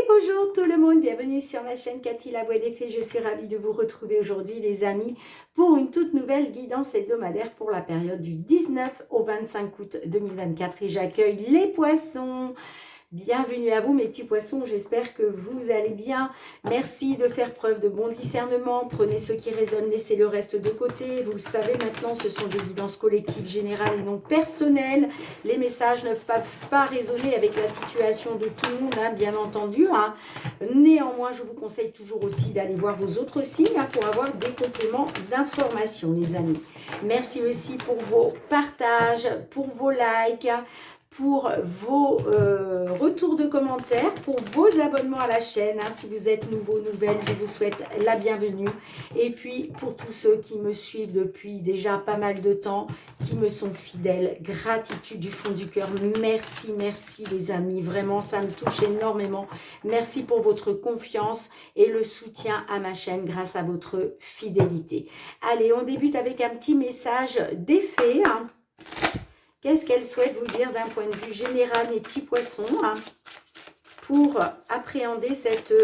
Bonjour tout le monde, bienvenue sur ma chaîne Cathy la Voix des Fées. Je suis ravie de vous retrouver aujourd'hui les amis pour une toute nouvelle guidance hebdomadaire pour la période du 19 au 25 août 2024 et j'accueille les poissons. Bienvenue à vous mes petits poissons, j'espère que vous allez bien. Merci de faire preuve de bon discernement. Prenez ce qui résonne, laissez le reste de côté. Vous le savez maintenant, ce sont des guidances collectives générales et non personnelles. Les messages ne peuvent pas résonner avec la situation de tout le monde, hein, bien entendu. Hein. Néanmoins, je vous conseille toujours aussi d'aller voir vos autres signes pour avoir des compléments d'information, les amis. Merci aussi pour vos partages, pour vos likes, pour vos retours de commentaires, pour vos abonnements à la chaîne. Hein. Si vous êtes nouveau, nouvelle, je vous souhaite la bienvenue. Et puis, pour tous ceux qui me suivent depuis déjà pas mal de temps, qui me sont fidèles, gratitude du fond du cœur. Merci, merci les amis. Vraiment, ça me touche énormément. Merci pour votre confiance et le soutien à ma chaîne grâce à votre fidélité. Allez, on débute avec un petit message des fées. Hein. Qu'est-ce qu'elle souhaite vous dire d'un point de vue général, mes petits poissons, hein, pour appréhender cette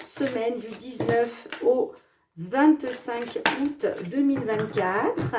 semaine du 19 au 25 août 2024 ?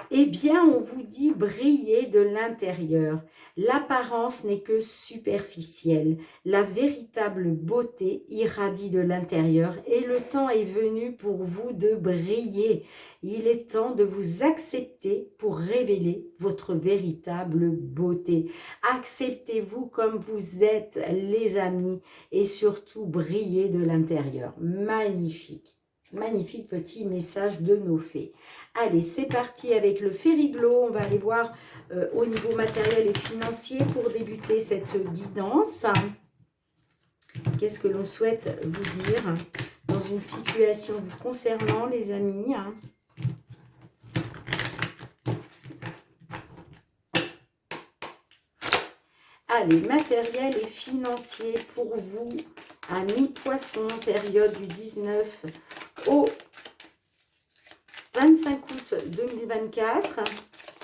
Eh bien, on vous dit briller de l'intérieur. L'apparence n'est que superficielle. La véritable beauté irradie de l'intérieur et le temps est venu pour vous de briller. Il est temps de vous accepter pour révéler votre véritable beauté. Acceptez-vous comme vous êtes, les amis, et surtout briller de l'intérieur. Magnifique. Magnifique petit message de nos fées. Allez, c'est parti avec le Fériglo. On va aller voir au niveau matériel et financier pour débuter cette guidance. Qu'est-ce que l'on souhaite vous dire dans une situation vous concernant, les amis ? Allez, matériel et financier pour vous, amis poissons, période du 19 au 25 août 2024,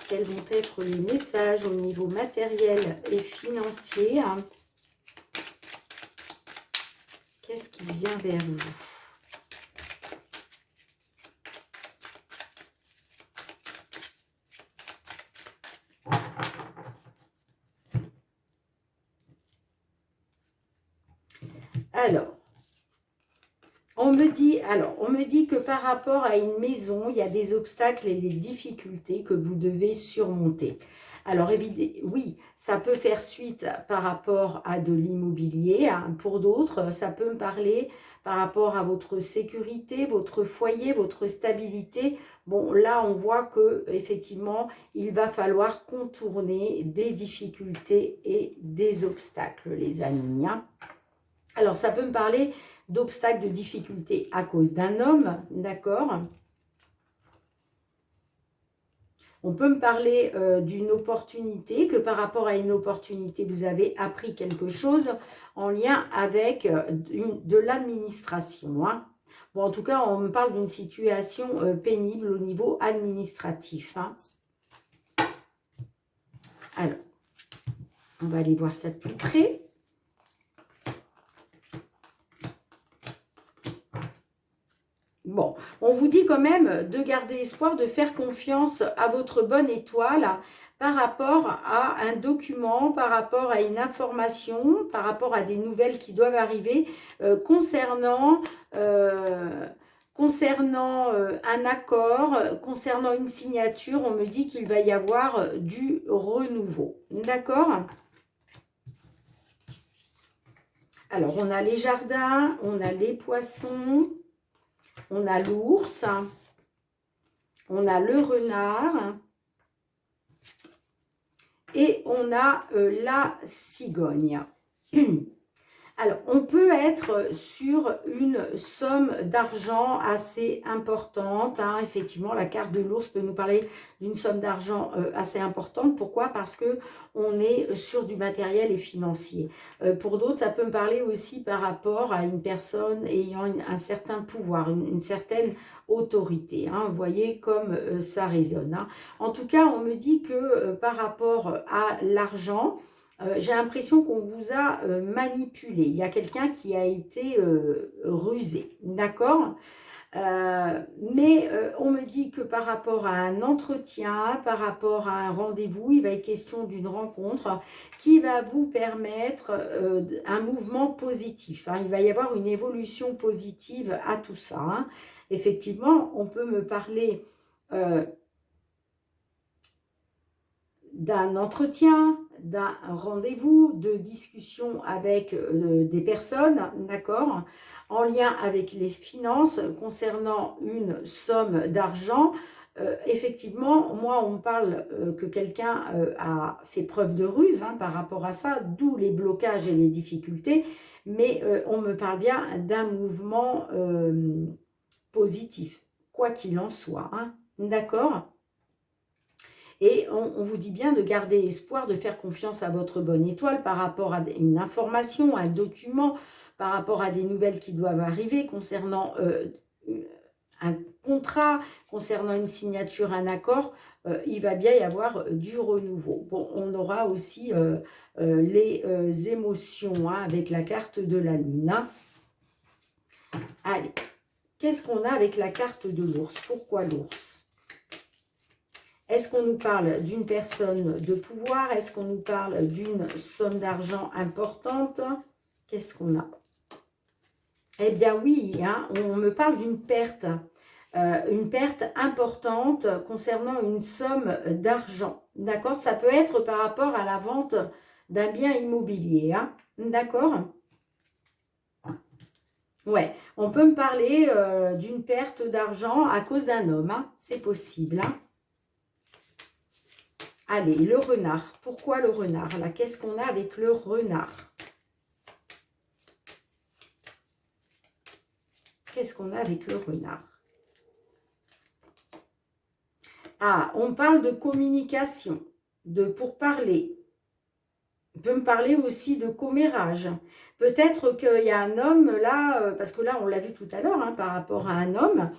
quels vont être les messages au niveau matériel et financier? Qu'est-ce qui vient vers vous? Alors, on me dit que par rapport à une maison, il y a des obstacles et des difficultés que vous devez surmonter. Alors, oui, ça peut faire suite par rapport à de l'immobilier. Hein. Pour d'autres, ça peut me parler par rapport à votre sécurité, votre foyer, votre stabilité. Bon, là, on voit que effectivement, il va falloir contourner des difficultés et des obstacles, les amis. Hein. Alors, ça peut me parler d'obstacles, de difficultés à cause d'un homme, d'accord? On peut me parler d'une opportunité, que par rapport à une opportunité, vous avez appris quelque chose en lien avec de l'administration. Hein. Bon, en tout cas, on me parle d'une situation pénible au niveau administratif. Hein. Alors, on va aller voir ça de plus près. Bon, on vous dit quand même de garder espoir, de faire confiance à votre bonne étoile par rapport à un document, par rapport à une information, par rapport à des nouvelles qui doivent arriver concernant un accord, concernant une signature. On me dit qu'il va y avoir du renouveau. D'accord ? Alors, on a les jardins, on a les poissons. On a l'ours, on a le renard et on a la cigogne. Alors, on peut être sur une somme d'argent assez importante. Hein. Effectivement, la carte de l'ours peut nous parler d'une somme d'argent assez importante. Pourquoi? Parce qu'on est sur du matériel et financier. Pour d'autres, ça peut me parler aussi par rapport à une personne ayant un certain pouvoir, une certaine autorité. Hein. Vous voyez comme ça résonne. Hein. En tout cas, on me dit que par rapport à l'argent, j'ai l'impression qu'on vous a manipulé. Il y a quelqu'un qui a été rusé, d'accord? Mais on me dit que par rapport à un entretien, par rapport à un rendez-vous, il va être question d'une rencontre qui va vous permettre un mouvement positif, hein. Il va y avoir une évolution positive à tout ça, hein. Effectivement, on peut me parler d'un entretien, d'un rendez-vous, de discussion avec des personnes, d'accord, en lien avec les finances concernant une somme d'argent. Effectivement, moi, on me parle que quelqu'un a fait preuve de ruse, hein, par rapport à ça, d'où les blocages et les difficultés, mais on me parle bien d'un mouvement positif, quoi qu'il en soit, hein, d'accord? Et on vous dit bien de garder espoir, de faire confiance à votre bonne étoile par rapport à une information, un document, par rapport à des nouvelles qui doivent arriver concernant un contrat, concernant une signature, un accord. Il va bien y avoir du renouveau. Bon, on aura aussi les émotions, hein, avec la carte de la lune, hein. Allez, qu'est-ce qu'on a avec la carte de l'ours? Pourquoi l'ours? Est-ce qu'on nous parle d'une personne de pouvoir? Est-ce qu'on nous parle d'une somme d'argent importante? Qu'est-ce qu'on a? Eh bien oui, hein, on me parle d'une perte importante concernant une somme d'argent. D'accord? Ça peut être par rapport à la vente d'un bien immobilier, hein. D'accord? Ouais, on peut me parler d'une perte d'argent à cause d'un homme, hein. C'est possible, hein. Allez, le renard. Pourquoi le renard? Là, qu'est-ce qu'on a avec le renard? Qu'est-ce qu'on a avec le renard? Ah, on parle de communication, de pourparler. On peut me parler aussi de commérage. Peut-être qu'il y a un homme là, parce que là, on l'a vu tout à l'heure, hein, par rapport à un homme.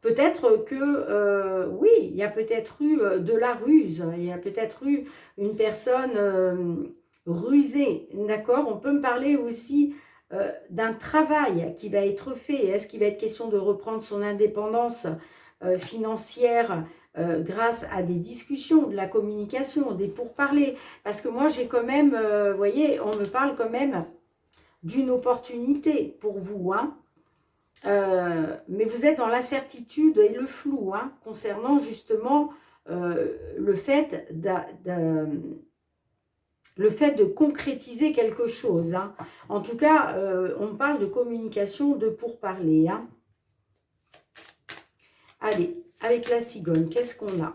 Peut-être que, oui, il y a peut-être eu de la ruse, il y a peut-être eu une personne rusée, d'accord? On peut me parler aussi d'un travail qui va être fait. Est-ce qu'il va être question de reprendre son indépendance financière grâce à des discussions, de la communication, des pourparlers? Parce que moi, j'ai quand même, vous voyez, on me parle quand même d'une opportunité pour vous, hein. Mais vous êtes dans l'incertitude et le flou, hein, concernant justement le fait de concrétiser quelque chose, hein. En tout cas, on parle de communication, de pourparler, hein. Allez, avec la cigogne, qu'est-ce qu'on a?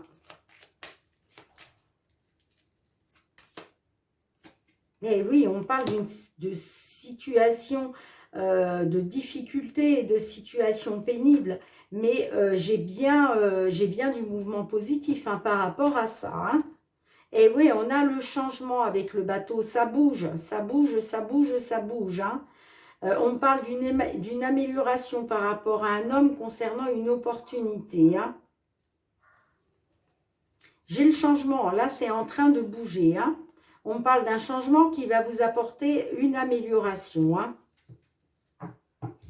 Eh oui, on parle de situation de difficultés et de situations pénibles, mais j'ai bien du mouvement positif, hein, par rapport à ça, hein. Et oui, on a le changement avec le bateau, ça bouge, ça bouge, ça bouge, ça bouge, hein. On parle d'une amélioration par rapport à un homme concernant une opportunité, hein. J'ai le changement, là c'est en train de bouger, hein. On parle d'un changement qui va vous apporter une amélioration, hein.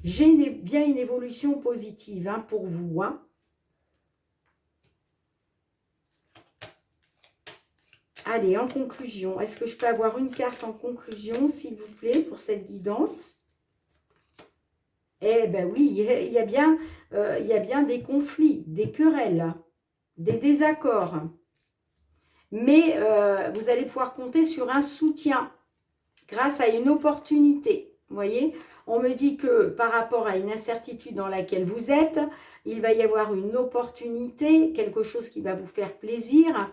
J'ai bien une évolution positive, hein, pour vous, hein. Allez, en conclusion, est-ce que je peux avoir une carte en conclusion, s'il vous plaît, pour cette guidance? Eh bien oui, il y a bien des conflits, des querelles, des désaccords. Mais vous allez pouvoir compter sur un soutien grâce à une opportunité. Vous voyez, on me dit que par rapport à une incertitude dans laquelle vous êtes, il va y avoir une opportunité, quelque chose qui va vous faire plaisir,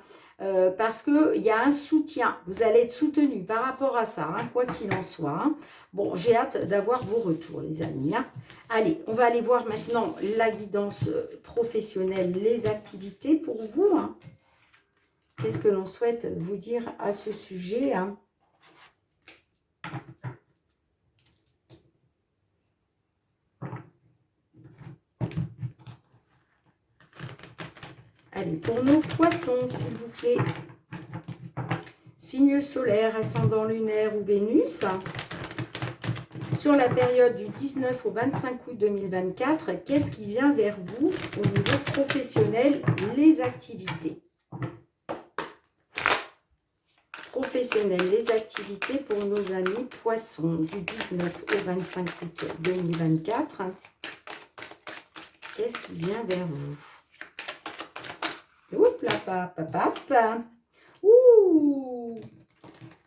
parce qu'il y a un soutien. Vous allez être soutenu par rapport à ça, hein, quoi qu'il en soit, hein. Bon, j'ai hâte d'avoir vos retours, les amis, hein. Allez, on va aller voir maintenant la guidance professionnelle, les activités pour vous, hein. Qu'est-ce que l'on souhaite vous dire à ce sujet, hein? Allez, pour nos poissons. Poissons, s'il vous plaît. Signe solaire, ascendant lunaire ou Vénus. Sur la période du 19 au 25 août 2024, qu'est-ce qui vient vers vous au niveau professionnel, les activités? Professionnel, les activités pour nos amis poissons du 19 au 25 août 2024. Qu'est-ce qui vient vers vous? Oups là, papa. Ouh!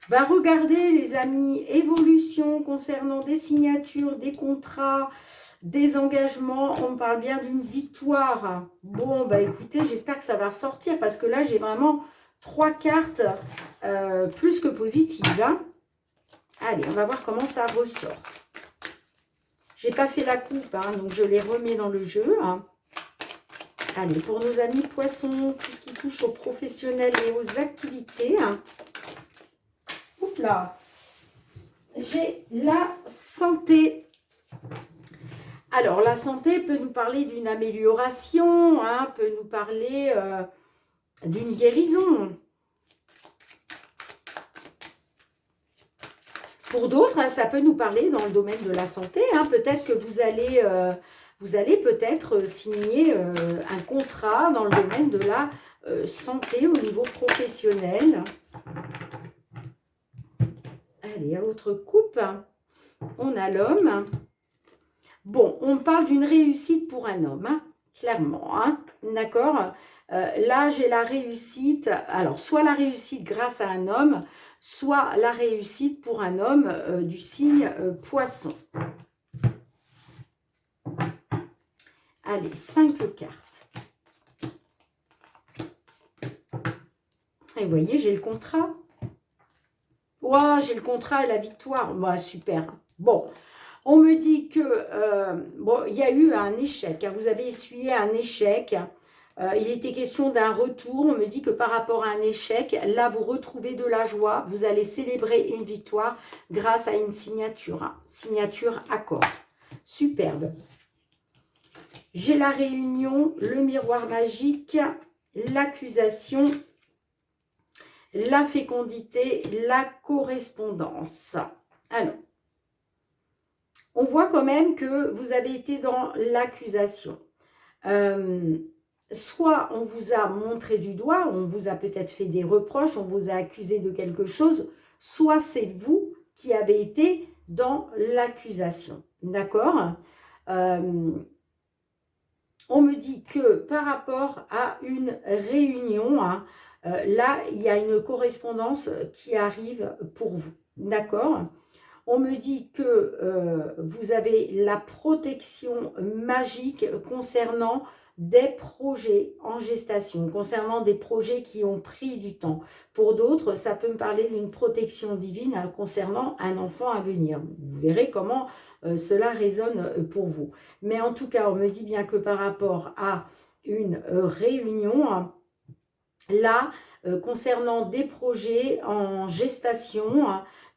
Bah regardez les amis, évolution concernant des signatures, des contrats, des engagements. On parle bien d'une victoire. Bon, bah écoutez, j'espère que ça va ressortir parce que là, j'ai vraiment 3 cartes plus que positives. Hein. Allez, on va voir comment ça ressort. J'ai pas fait la coupe, hein, donc je les remets dans le jeu. Hein. Allez, pour nos amis poissons, tout ce qui touche aux professionnels et aux activités. Hein. Oups là, j'ai la santé. Alors, la santé peut nous parler d'une amélioration, hein, peut nous parler d'une guérison. Pour d'autres, hein, ça peut nous parler dans le domaine de la santé. Hein, peut-être que vous allez peut-être signer un contrat dans le domaine de la santé au niveau professionnel. Allez, à autre coupe, on a l'homme. Bon, on parle d'une réussite pour un homme, hein, clairement, hein, d'accord. Là, j'ai la réussite, alors soit la réussite grâce à un homme, soit la réussite pour un homme du signe poisson. Allez, 5 cartes. Et vous voyez, j'ai le contrat. Ouah, j'ai le contrat et la victoire. Bah, super. Bon, on me dit que bon, il y a eu un échec. Hein. Vous avez essuyé un échec. Il était question d'un retour. On me dit que par rapport à un échec, là, vous retrouvez de la joie. Vous allez célébrer une victoire grâce à une signature. Hein. Signature accord. Superbe. J'ai la réunion, le miroir magique, l'accusation, la fécondité, la correspondance. Alors, on voit quand même que vous avez été dans l'accusation. Soit on vous a montré du doigt, on vous a peut-être fait des reproches, on vous a accusé de quelque chose, soit c'est vous qui avez été dans l'accusation. D'accord ? On me dit que par rapport à une réunion, hein, là, il y a une correspondance qui arrive pour vous. D'accord ? On me dit que vous avez la protection magique concernant des projets en gestation, concernant des projets qui ont pris du temps. Pour d'autres, ça peut me parler d'une protection divine concernant un enfant à venir. Vous verrez comment cela résonne pour vous. Mais en tout cas, on me dit bien que par rapport à une réunion, là, concernant des projets en gestation,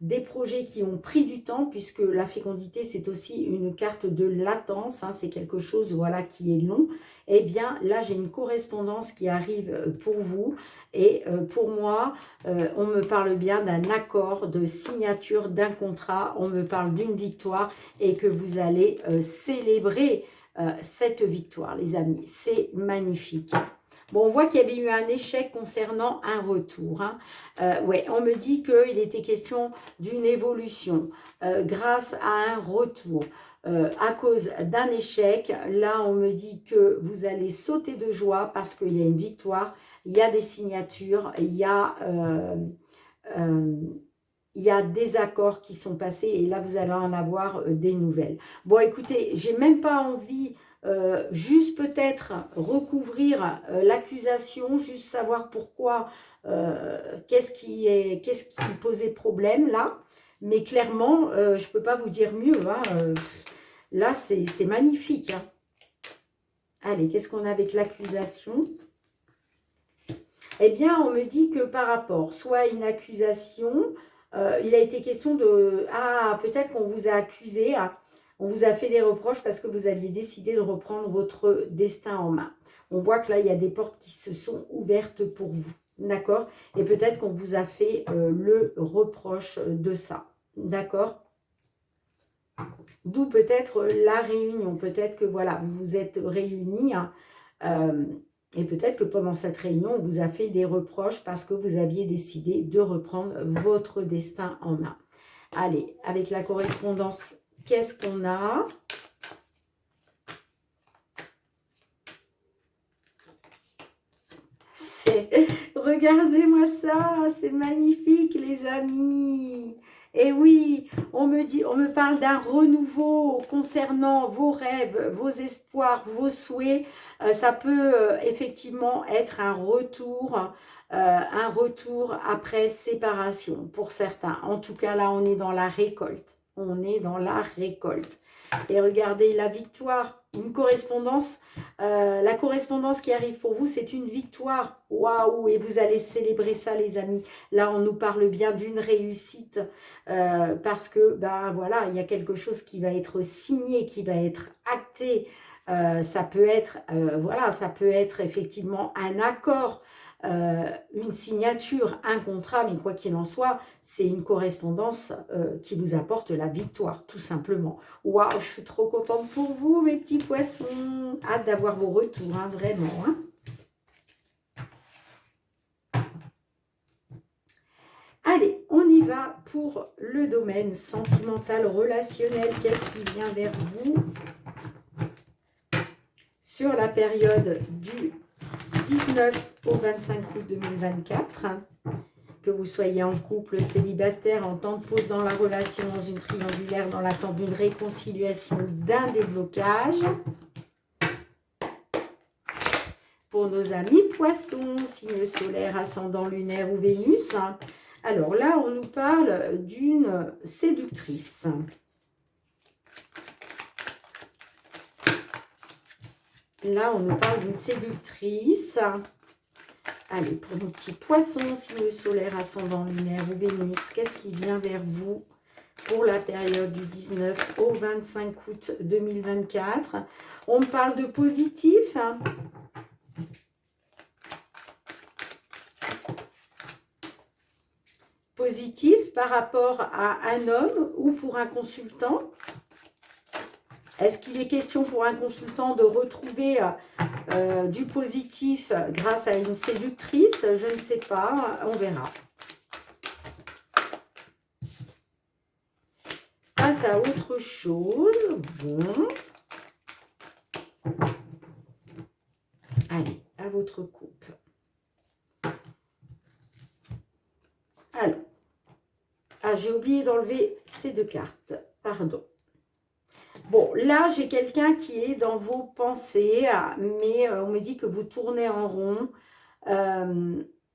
des projets qui ont pris du temps, puisque la fécondité, c'est aussi une carte de latence, hein, c'est quelque chose voilà, qui est long, eh bien là, j'ai une correspondance qui arrive pour vous, et pour moi, on me parle bien d'un accord, de signature d'un contrat, on me parle d'une victoire, et que vous allez célébrer cette victoire, les amis, c'est magnifique. Bon, on voit qu'il y avait eu un échec concernant un retour. Hein. Ouais, on me dit qu'il était question d'une évolution grâce à un retour. À cause d'un échec, là, on me dit que vous allez sauter de joie parce qu'il y a une victoire, il y a des signatures, il y a des accords qui sont passés et là, vous allez en avoir des nouvelles. Bon, écoutez, j'ai même pas envie... juste peut-être recouvrir l'accusation, juste savoir pourquoi, qu'est-ce qui posait problème là, mais clairement, je ne peux pas vous dire mieux, hein, là c'est magnifique. Hein. Allez, qu'est-ce qu'on a avec l'accusation? Eh bien, on me dit que par rapport, soit à une accusation, il a été question de, ah, peut-être qu'on vous a accusé, on vous a fait des reproches parce que vous aviez décidé de reprendre votre destin en main. On voit que là, il y a des portes qui se sont ouvertes pour vous. D'accord? Et peut-être qu'on vous a fait le reproche de ça. D'accord? D'où peut-être la réunion. Peut-être que voilà, vous vous êtes réunis hein, et peut-être que pendant cette réunion, on vous a fait des reproches parce que vous aviez décidé de reprendre votre destin en main. Allez, avec la correspondance, qu'est-ce qu'on a? Regardez-moi ça, c'est magnifique les amis. Et oui, on me parle d'un renouveau concernant vos rêves, vos espoirs, vos souhaits. Ça peut effectivement être un retour après séparation pour certains. En tout cas, là, on est dans la récolte. On est dans la récolte. Et regardez la victoire, une correspondance. La correspondance qui arrive pour vous, c'est une victoire. Waouh! Et vous allez célébrer ça, les amis. Là, on nous parle bien d'une réussite parce que, ben voilà, il y a quelque chose qui va être signé, qui va être acté. Ça peut être, voilà, ça peut être effectivement un accord. Une signature, un contrat, mais quoi qu'il en soit, c'est une correspondance qui vous apporte la victoire, tout simplement. Waouh, je suis trop contente pour vous, mes petits poissons. Hâte d'avoir vos retours, hein, vraiment. Hein. Allez, on y va pour le domaine sentimental, relationnel. Qu'est-ce qui vient vers vous sur la période du 19 au 25 août 2024, que vous soyez en couple, célibataire, en temps de pause dans la relation, dans une triangulaire, dans l'attente d'une réconciliation, d'un déblocage. Pour nos amis poissons, signe solaire, ascendant lunaire ou Vénus. Alors là, on nous parle d'une séductrice. Là, on nous parle d'une séductrice. Allez, pour nos petits poissons, signe solaire, ascendant lunaire ou Vénus, qu'est-ce qui vient vers vous pour la période du 19 au 25 août 2024? On me parle de positif. Positif par rapport à un homme ou pour un consultant. Est-ce qu'il est question pour un consultant de retrouver du positif grâce à une séductrice? Je ne sais pas, on verra. Passe à autre chose. Bon. Allez, à votre coupe. Alors. Ah, j'ai oublié d'enlever ces deux cartes. Pardon. Bon, là, j'ai quelqu'un qui est dans vos pensées, mais on me dit que vous tournez en rond.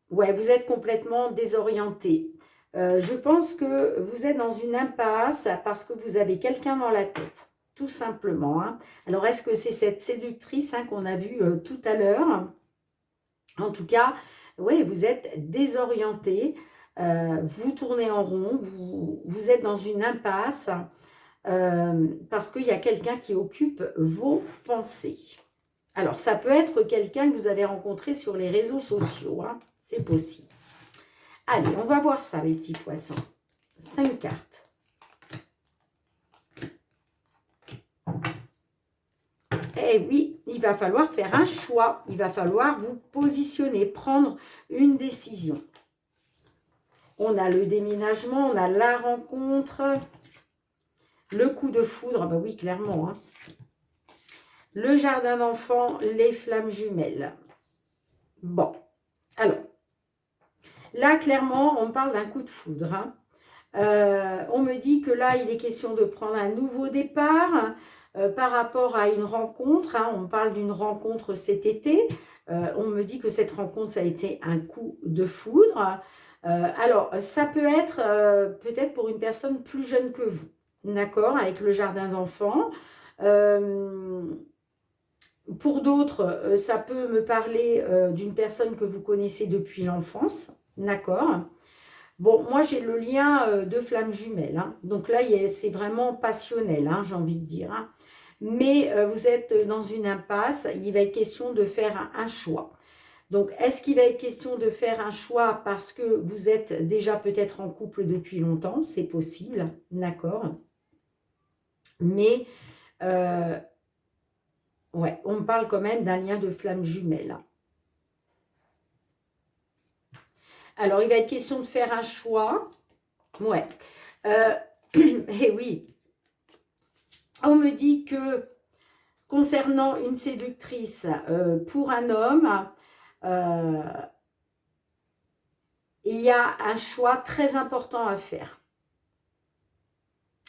Ouais, vous êtes complètement désorienté. Je pense que vous êtes dans une impasse parce que vous avez quelqu'un dans la tête, tout simplement. Hein. Alors, est-ce que c'est cette séductrice hein, qu'on a vue tout à l'heure? En tout cas, ouais, vous êtes désorienté. Vous tournez en rond, vous êtes dans une impasse. Parce qu'il y a quelqu'un qui occupe vos pensées. Alors, ça peut être quelqu'un que vous avez rencontré sur les réseaux sociaux. Hein, c'est possible. Allez, on va voir ça, les petits poissons. 5 cartes. Eh oui, il va falloir faire un choix. Il va falloir vous positionner, prendre une décision. On a le déménagement, on a la rencontre... Le coup de foudre, bah oui, clairement. Hein. Le jardin d'enfants, les flammes jumelles. Bon, alors, là, clairement, on parle d'un coup de foudre. Hein. On me dit que là, il est question de prendre un nouveau départ par rapport à une rencontre. Hein. On parle d'une rencontre cet été. On me dit que cette rencontre, ça a été un coup de foudre. Alors, ça peut être peut-être pour une personne plus jeune que vous. D'accord, avec le jardin d'enfants. Pour d'autres, ça peut me parler d'une personne que vous connaissez depuis l'enfance. D'accord. Bon, moi, j'ai le lien de flammes jumelles. Hein. Donc là, c'est vraiment passionnel, hein, j'ai envie de dire. Hein. mais vous êtes dans une impasse. Il va être question de faire un choix. Donc, est-ce qu'il va être question de faire un choix parce que vous êtes déjà peut-être en couple depuis longtemps? C'est possible, d'accord. Mais, ouais, on me parle quand même d'un lien de flamme jumelle. Alors, il va être question de faire un choix. Ouais. Et oui. On me dit que concernant une séductrice pour un homme, il y a un choix très important à faire.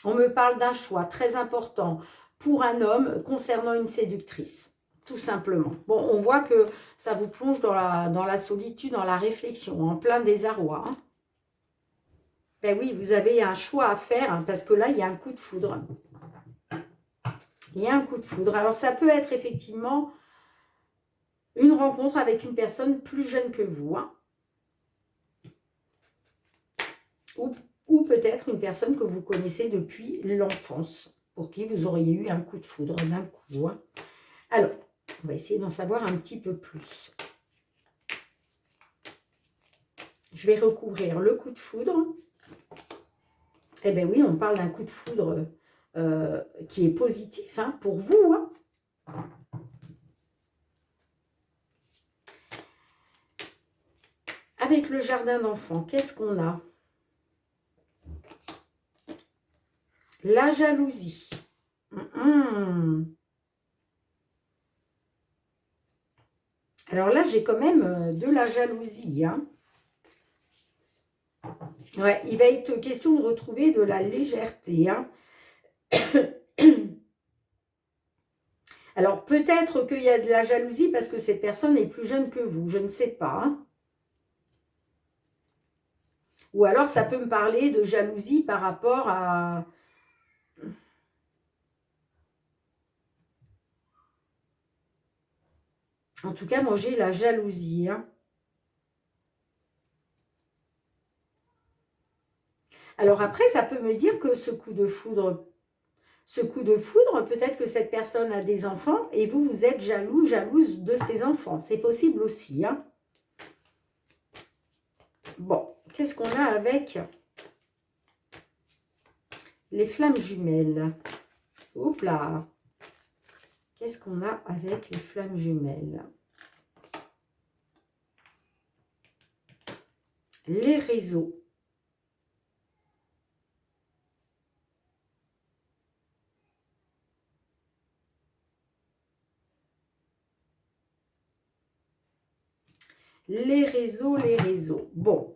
On me parle d'un choix très important pour un homme concernant une séductrice, tout simplement. Bon, on voit que ça vous plonge dans la solitude, dans la réflexion, en plein désarroi. Hein. Ben oui, vous avez un choix à faire, hein, parce que là, il y a un coup de foudre. Il y a un coup de foudre. Alors, ça peut être effectivement une rencontre avec une personne plus jeune que vous. Hein. Ou peut-être une personne que vous connaissez depuis l'enfance, pour qui vous auriez eu un coup de foudre d'un coup. Hein. Alors, on va essayer d'en savoir un petit peu plus. Je vais recouvrir le coup de foudre. Eh bien oui, on parle d'un coup de foudre qui est positif hein, pour vous. Hein. Avec le jardin d'enfants, qu'est-ce qu'on a? La jalousie. Alors là, j'ai quand même de la jalousie. Hein. Ouais, il va être question de retrouver de la légèreté. Hein. Alors, peut-être qu'il y a de la jalousie parce que cette personne est plus jeune que vous. Je ne sais pas. Hein. Ou alors, ça peut me parler de jalousie par rapport à... En tout cas, moi, j'ai la jalousie. Hein. Alors après, ça peut me dire que ce coup de foudre, peut-être que cette personne a des enfants et vous, vous êtes jaloux, jalouse de ses enfants. C'est possible aussi. Hein. Bon, qu'est-ce qu'on a avec les flammes jumelles? Oups là! Qu'est-ce qu'on a avec les flammes jumelles? Les réseaux. Les réseaux, les réseaux. Bon.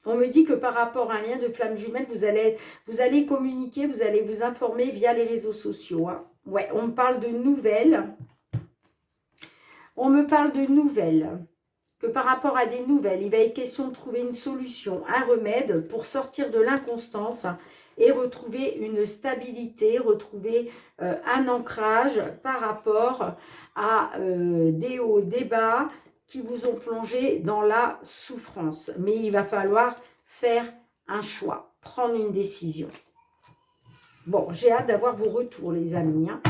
On me dit que par rapport à un lien de flamme jumelle, vous allez communiquer, vous allez vous informer via les réseaux sociaux. Hein. Ouais, on me parle de nouvelles. On me parle de nouvelles. Que par rapport à des nouvelles, il va être question de trouver une solution, un remède pour sortir de l'inconstance et retrouver une stabilité, retrouver un ancrage par rapport à des hauts, des bas qui vous ont plongé dans la souffrance. Mais il va falloir faire un choix, prendre une décision. Bon, j'ai hâte d'avoir vos retours, les amis. Hein.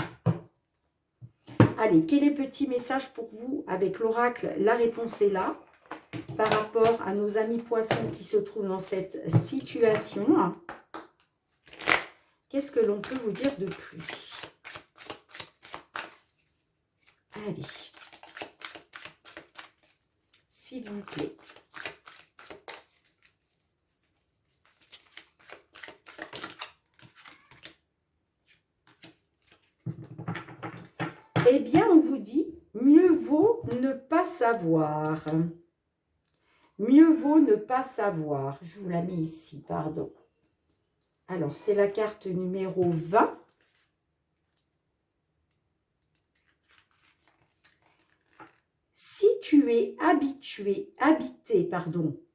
Allez, quel est le petit message pour vous avec l'oracle? La réponse est là. Par rapport à nos amis poissons qui se trouvent dans cette situation. Qu'est-ce que l'on peut vous dire de plus? Allez. S'il vous plaît. Eh bien, on vous dit, mieux vaut ne pas savoir. Mieux vaut ne pas savoir. Je vous la mets ici, pardon. Alors, c'est la carte numéro 20. Si tu es habité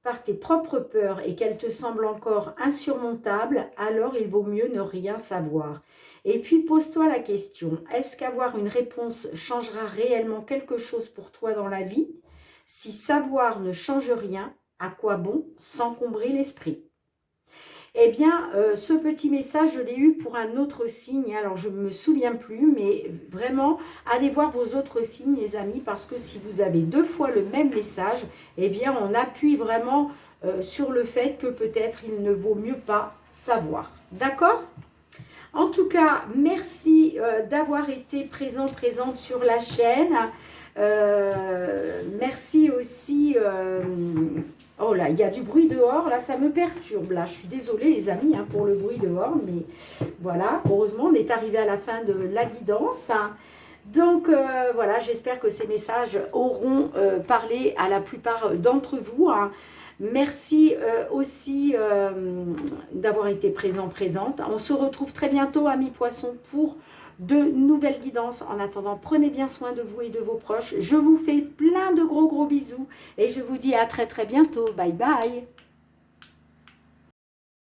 par tes propres peurs et qu'elles te semblent encore insurmontables, alors il vaut mieux ne rien savoir. Et puis, pose-toi la question, est-ce qu'avoir une réponse changera réellement quelque chose pour toi dans la vie? Si savoir ne change rien, à quoi bon s'encombrer l'esprit? Eh bien, ce petit message, je l'ai eu pour un autre signe. Alors, je ne me souviens plus, mais vraiment, allez voir vos autres signes, les amis, parce que si vous avez 2 fois le même message, eh bien, on appuie vraiment sur le fait que peut-être il ne vaut mieux pas savoir. D'accord ? En tout cas, merci d'avoir été présente sur la chaîne. Merci aussi... oh là, il y a du bruit dehors, là, ça me perturbe. Là, je suis désolée, les amis, hein, pour le bruit dehors, mais voilà, heureusement, on est arrivé à la fin de la guidance. Donc, voilà, j'espère que ces messages auront parlé à la plupart d'entre vous. Hein. Merci aussi d'avoir été présente. On se retrouve très bientôt, amis poissons, pour de nouvelles guidances. En attendant, prenez bien soin de vous et de vos proches. Je vous fais plein de gros bisous et je vous dis à très bientôt. Bye bye.